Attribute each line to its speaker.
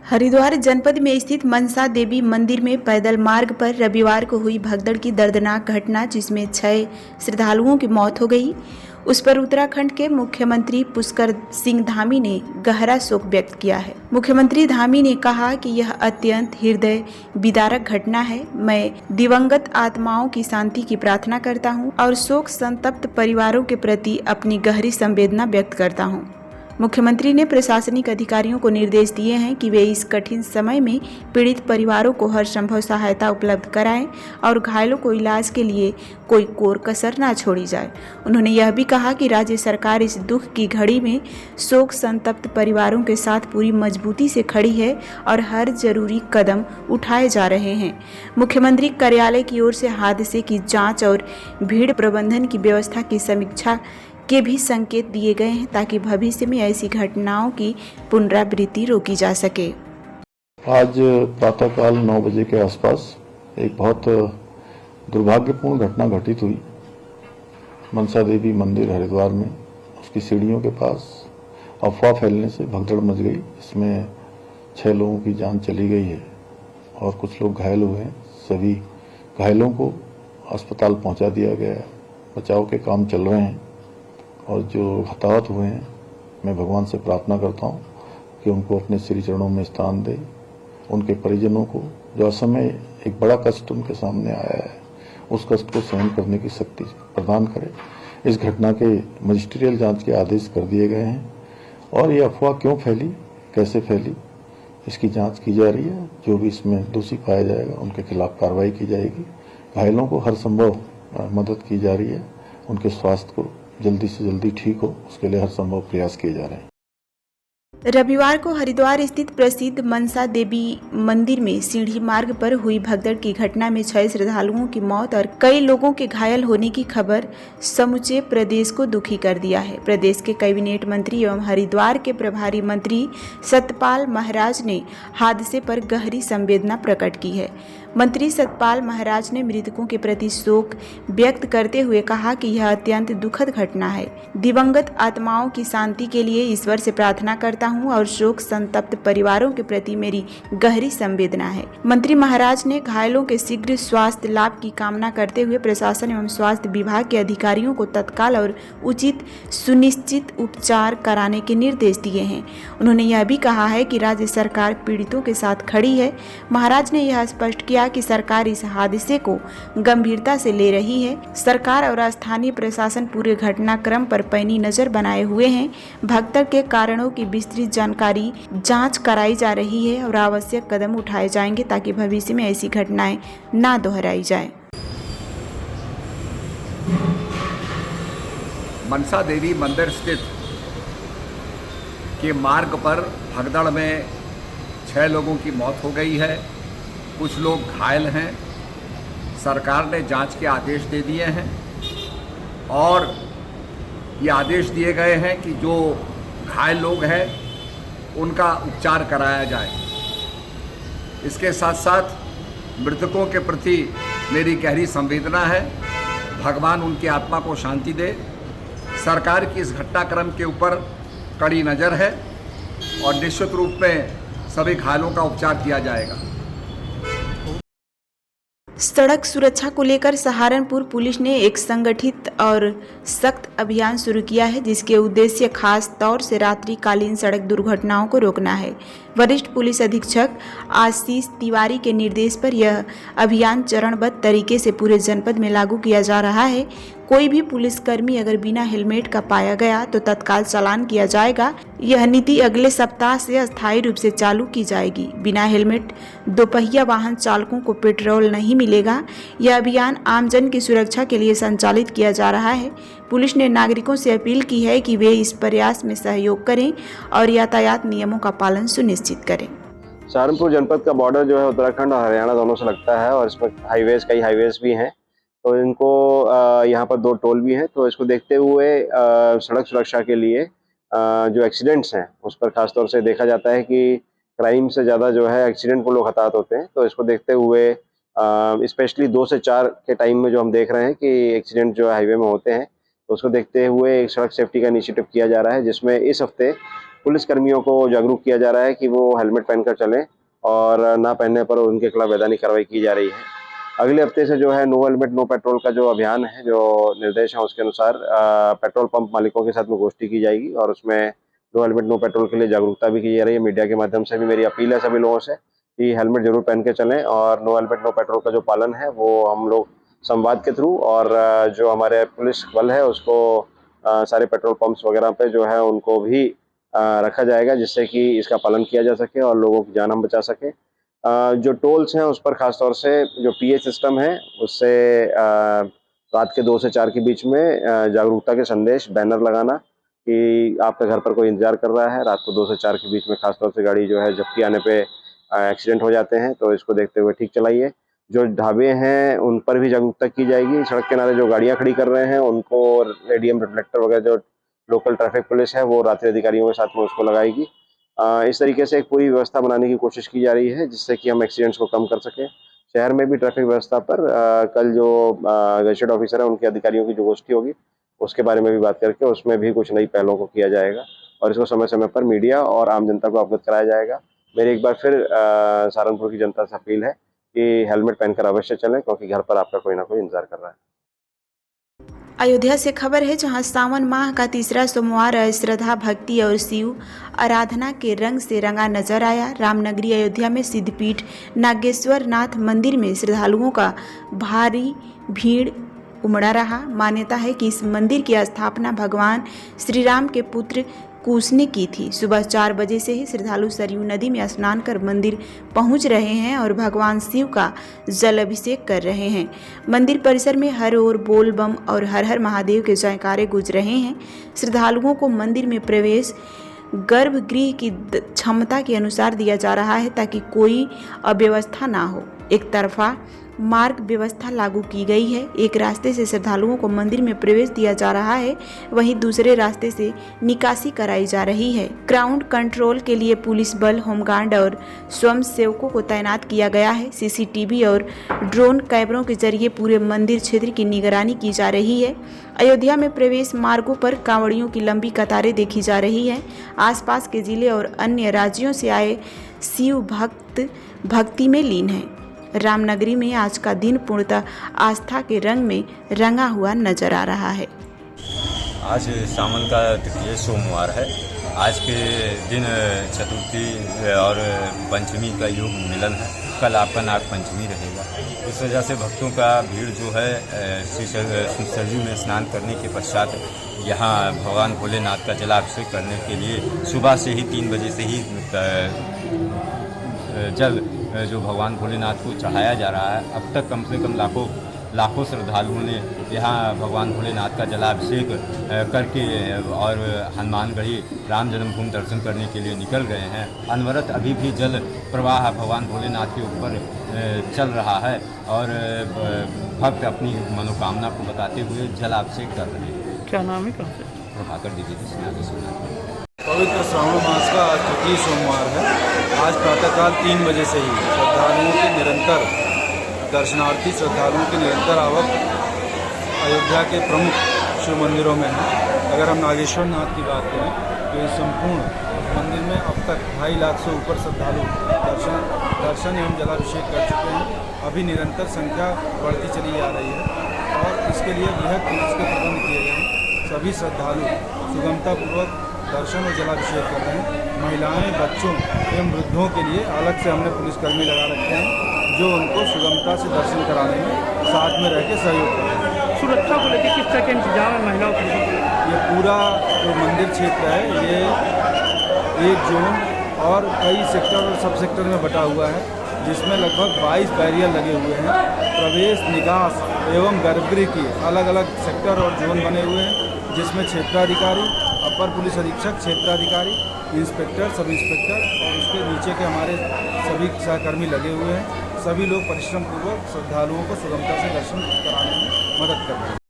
Speaker 1: हरिद्वार जनपद में स्थित मनसा देवी मंदिर में पैदल मार्ग पर रविवार को हुई भगदड़ की दर्दनाक घटना, जिसमें 6 श्रद्धालुओं की मौत हो गई, उस पर उत्तराखंड के मुख्यमंत्री पुष्कर सिंह धामी ने गहरा शोक व्यक्त किया है। मुख्यमंत्री धामी ने कहा कि यह अत्यंत हृदय विदारक घटना है। मैं दिवंगत आत्माओं की शांति की प्रार्थना करता हूं और शोक संतप्त परिवारों के प्रति अपनी गहरी संवेदना व्यक्त करता हूं। मुख्यमंत्री ने प्रशासनिक अधिकारियों को निर्देश दिए हैं कि वे इस कठिन समय में पीड़ित परिवारों को हर संभव सहायता उपलब्ध कराएं और घायलों को इलाज के लिए कोई कोर कसर न छोड़ी जाए। उन्होंने यह भी कहा कि राज्य सरकार इस दुख की घड़ी में शोक संतप्त परिवारों के साथ पूरी मजबूती से खड़ी है और हर जरूरी कदम उठाए जा रहे हैं। मुख्यमंत्री कार्यालय की ओर से हादसे की जाँच और भीड़ प्रबंधन की व्यवस्था की समीक्षा के भी संकेत दिए गए हैं ताकि भविष्य में ऐसी घटनाओं की पुनरावृत्ति रोकी जा सके।
Speaker 2: आज प्रातःकाल 9 बजे के आसपास एक बहुत दुर्भाग्यपूर्ण घटना घटित हुई। मनसा देवी मंदिर हरिद्वार में उसकी सीढ़ियों के पास अफवाह फैलने से भगदड़ मच गई। इसमें 6 लोगों की जान चली गई है और कुछ लोग घायल हुए हैं। सभी घायलों को अस्पताल पहुंचा दिया गया है। बचाव के काम चल रहे हैं और जो हताहत हुए हैं, मैं भगवान से प्रार्थना करता हूं कि उनको अपने श्री चरणों में स्थान दे। उनके परिजनों को जो असमय एक बड़ा कष्ट उनके सामने आया है, उस कष्ट को सहन करने की शक्ति प्रदान करे। इस घटना के मजिस्ट्रियल जांच के आदेश कर दिए गए हैं और ये अफवाह क्यों फैली, कैसे फैली, इसकी जांच की जा रही है। जो भी इसमें दोषी पाया जाएगा उनके खिलाफ कार्रवाई की जाएगी। घायलों को हर संभव मदद की जा रही है। उनके स्वास्थ्य को जल्दी से जल्दी ठीक हो, उसके लिए हर संभव प्रयास किए जा रहे हैं।
Speaker 1: रविवार को हरिद्वार स्थित प्रसिद्ध मनसा देवी मंदिर में सीढ़ी मार्ग पर हुई भगदड़ की घटना में 6 श्रद्धालुओं की मौत और कई लोगों के घायल होने की खबर समूचे प्रदेश को दुखी कर दिया है। प्रदेश के कैबिनेट मंत्री एवं हरिद्वार के प्रभारी मंत्री सतपाल महाराज ने हादसे पर गहरी संवेदना प्रकट की है। मंत्री सतपाल महाराज ने मृतकों के प्रति शोक व्यक्त करते हुए कहा कि यह अत्यंत दुखद घटना है। दिवंगत आत्माओं की शांति के लिए ईश्वर से प्रार्थना करता हूं और शोक संतप्त परिवारों के प्रति मेरी गहरी संवेदना है। मंत्री महाराज ने घायलों के शीघ्र स्वास्थ्य लाभ की कामना करते हुए प्रशासन एवं स्वास्थ्य विभाग के अधिकारियों को तत्काल और उचित सुनिश्चित उपचार कराने के निर्देश दिए हैं। उन्होंने यह भी कहा है कि राज्य सरकार पीड़ितों के साथ खड़ी है। महाराज ने यह स्पष्ट किया कि सरकार इस हादसे को गंभीरता से ले रही है। सरकार और स्थानीय प्रशासन पूरे घटनाक्रम पर पैनी नजर बनाए हुए हैं। भगदड़ के कारणों की विस्तृत जानकारी जांच कराई जा रही है और आवश्यक कदम उठाए जाएंगे ताकि भविष्य में ऐसी घटनाएं ना दोहराई जाए।
Speaker 3: मनसा देवी मंदिर स्थित के मार्ग पर भगदड़ में 6 लोगों की मौत हो गई है। कुछ लोग घायल हैं। सरकार ने जांच के आदेश दे दिए हैं और ये आदेश दिए गए हैं कि जो घायल लोग हैं उनका उपचार कराया जाए। इसके साथ साथ मृतकों के प्रति मेरी गहरी संवेदना है। भगवान उनकी आत्मा को शांति दे। सरकार की इस घटनाक्रम के ऊपर कड़ी नज़र है और निश्चित रूप में सभी घायलों का उपचार किया जाएगा।
Speaker 1: सड़क सुरक्षा को लेकर सहारनपुर पुलिस ने एक संगठित और सख्त अभियान शुरू किया है, जिसके उद्देश्य खास तौर से रात्रिकालीन सड़क दुर्घटनाओं को रोकना है। वरिष्ठ पुलिस अधीक्षक आशीष तिवारी के निर्देश पर यह अभियान चरणबद्ध तरीके से पूरे जनपद में लागू किया जा रहा है। कोई भी पुलिसकर्मी अगर बिना हेलमेट का पाया गया तो तत्काल चालान किया जाएगा। यह नीति अगले सप्ताह से अस्थायी रूप से चालू की जाएगी। बिना हेलमेट दोपहिया वाहन चालकों को पेट्रोल नहीं मिलेगा। यह अभियान आमजन की सुरक्षा के लिए संचालित किया जा रहा है। पुलिस ने नागरिकों से अपील की है कि वे इस प्रयास में सहयोग करें और यातायात नियमों का पालन सुनिश्चित करें।
Speaker 4: सहारनपुर जनपद का बॉर्डर जो है उत्तराखंड और हरियाणा दोनों से लगता है और इसमें कई हाईवेज भी हैं, तो इनको यहाँ पर 2 टोल भी हैं। तो इसको देखते हुए सड़क सुरक्षा के लिए जो एक्सीडेंट्स हैं उस पर खासतौर से देखा जाता है कि क्राइम से ज़्यादा जो है एक्सीडेंट को लोग हताहत होते हैं। तो इसको देखते हुए स्पेशली 2 से 4 के टाइम में जो हम देख रहे हैं कि एक्सीडेंट जो हाईवे में होते हैं, तो उसको देखते हुए एक सड़क सेफ्टी का इनिशिएटिव किया जा रहा है, जिसमें इस हफ्ते पुलिस कर्मियों को जागरूक किया जा रहा है कि वो हेलमेट पहनकर चलें और ना पहनने पर उनके खिलाफ वैधानिक कार्रवाई की जा रही है। अगले हफ्ते से जो है नो हेलमेट नो पेट्रोल का जो अभियान है, जो निर्देश है उसके अनुसार पेट्रोल पंप मालिकों के साथ में गोष्ठी की जाएगी और उसमें नो हेलमेट नो पेट्रोल के लिए जागरूकता भी की जा रही है। मीडिया के माध्यम से भी मेरी अपील है सभी लोगों से कि हेलमेट जरूर पहन के चलें और नो हेलमेट नो पेट्रोल का जो पालन है वो हम लोग संवाद के थ्रू और जो हमारे पुलिस बल है उसको सारे पेट्रोल पंप्स वगैरह पे जो है उनको भी रखा जाएगा, जिससे कि इसका पालन किया जा सके और लोगों की जान हम बचा सके। जो टोल्स हैं उस पर खासतौर से जो पीए सिस्टम है उससे रात के 2 से 4 के बीच में जागरूकता के संदेश बैनर लगाना कि आपके घर पर कोई इंतजार कर रहा है। रात को 2 से 4 के बीच में खासतौर से गाड़ी जो है झपकी आने पे एक्सीडेंट हो जाते हैं, तो इसको देखते हुए ठीक चलाइए। जो ढाबे हैं उन पर भी जागरूकता की जाएगी। सड़क किनारे जो गाड़ियां खड़ी कर रहे हैं उनको रेडियम रिफ्लेक्टर वगैरह जो लोकल ट्रैफिक पुलिस है वो रात्रि अधिकारियों के साथ में उसको लगाएगी। इस तरीके से एक पूरी व्यवस्था बनाने की कोशिश की जा रही है जिससे कि हम एक्सीडेंट्स को कम कर सकें। शहर में भी ट्रैफिक व्यवस्था पर कल जो गजेटेड ऑफिसर है उनके अधिकारियों की जो गोष्ठी होगी उसके बारे में भी बात करके उसमें भी कुछ नई पहलों को किया जाएगा और इसको समय समय पर मीडिया और आम जनता को अवगत कराया जाएगा। मेरी एक बार फिर सहारनपुर की जनता से अपील है कि हेलमेट पहनकर अवश्य चलें, क्योंकि घर पर आपका कोई ना कोई इंतजार कर रहा है।
Speaker 1: अयोध्या से खबर है, जहां सावन माह का तीसरा सोमवार श्रद्धा, भक्ति और शिव आराधना के रंग से रंगा नजर आया। रामनगरी अयोध्या में सिद्धपीठ नागेश्वर नाथ मंदिर में श्रद्धालुओं का भारी भीड़ उमड़ा रहा। मान्यता है कि इस मंदिर की स्थापना भगवान श्री राम के पुत्र कुश ने की थी। सुबह 4 बजे से ही श्रद्धालु सरयू नदी में स्नान कर मंदिर पहुंच रहे हैं और भगवान शिव का जल अभिषेक कर रहे हैं। मंदिर परिसर में हर ओर बोल बम और हर हर महादेव के जयकारे गूंज रहे हैं। श्रद्धालुओं को मंदिर में प्रवेश गर्भगृह की क्षमता के अनुसार दिया जा रहा है ताकि कोई अव्यवस्था ना हो। एक तरफा मार्ग व्यवस्था लागू की गई है। एक रास्ते से श्रद्धालुओं को मंदिर में प्रवेश दिया जा रहा है, वहीं दूसरे रास्ते से निकासी कराई जा रही है। ग्राउंड कंट्रोल के लिए पुलिस बल, होमगार्ड और स्वयं सेवकों को तैनात किया गया है। सीसीटीवी और ड्रोन कैमरों के जरिए पूरे मंदिर क्षेत्र की निगरानी की जा रही है। अयोध्या में प्रवेश मार्गों पर कांवड़ियों की लंबी कतारें देखी जा रही है। आसपास के जिले और अन्य राज्यों से आए शिव भक्त भक्ति में लीन हैं। रामनगरी में आज का दिन पूर्णतः आस्था के रंग में रंगा हुआ नजर आ रहा है।
Speaker 5: आज सावन का तृतीय सोमवार है। आज के दिन चतुर्थी और पंचमी का योग मिलन है। कल आपका नाग पंचमी रहेगा। इस वजह से भक्तों का भीड़ जो है सरयू में स्नान करने के पश्चात यहाँ भगवान भोलेनाथ का जलाभिषेक करने के लिए सुबह से ही 3 बजे से ही जल जो भगवान भोलेनाथ को चढ़ाया जा रहा है। अब तक कम से कम लाखों श्रद्धालुओं ने यहाँ भगवान भोलेनाथ का जलाभिषेक करके और हनुमानगढ़ी राम जन्मभूमि दर्शन करने के लिए निकल गए हैं। अनवरत अभी भी जल प्रवाह भगवान भोलेनाथ के ऊपर चल रहा है और भक्त अपनी मनोकामना को बताते हुए जलाभिषेक कर रहे हैं।
Speaker 6: क्या नाम है? कहाँ से?
Speaker 5: प्रभाकर द्विवेदी सिन्हा।
Speaker 6: पवित्र श्रावण मास का आज तृतीय सोमवार है। आज प्रातःकाल 3 बजे से ही श्रद्धालुओं के निरंतर दर्शनार्थी श्रद्धालुओं के निरंतर आवक अयोध्या के प्रमुख शिव मंदिरों में है। अगर हम नागेश्वर नाथ की बात करें तो इस संपूर्ण मंदिर में अब तक 2.5 लाख से ऊपर श्रद्धालु दर्शन एवं जलाभिषेक कर चुके हैं। अभी निरंतर संख्या बढ़ती चली जा रही है और इसके लिए बृहद पुलिस के प्रबंध किए गए हैं। सभी श्रद्धालु सुगमतापूर्वक दर्शन और जलाभिषेक कर रहे हैं। महिलाएं, बच्चों एवं वृद्धों के लिए अलग से हमने पुलिसकर्मी लगा रखे हैं जो उनको सुगमता से दर्शन कराने में साथ में रह के सहयोग कर रहे हैं।
Speaker 7: सुरक्षा को लेकर किस तरह के इंतजाम है महिलाओं के लिए?
Speaker 6: ये पूरा जो मंदिर क्षेत्र है ये एक जोन और कई सेक्टर और सब सेक्टर में बटा हुआ है, जिसमें लगभग 22 बैरियर लगे हुए हैं। प्रवेश, निकास एवं गर्भगृह की अलग अलग सेक्टर और जोन बने हुए हैं, जिसमें क्षेत्राधिकारी, अपर पुलिस अधीक्षक, क्षेत्राधिकारी, इंस्पेक्टर, सब इंस्पेक्टर और उसके नीचे के हमारे सभी सहकर्मी लगे हुए हैं। सभी लोग परिश्रम पूर्वक श्रद्धालुओं को सुगमता से दर्शन कराने में मदद कर रहे हैं।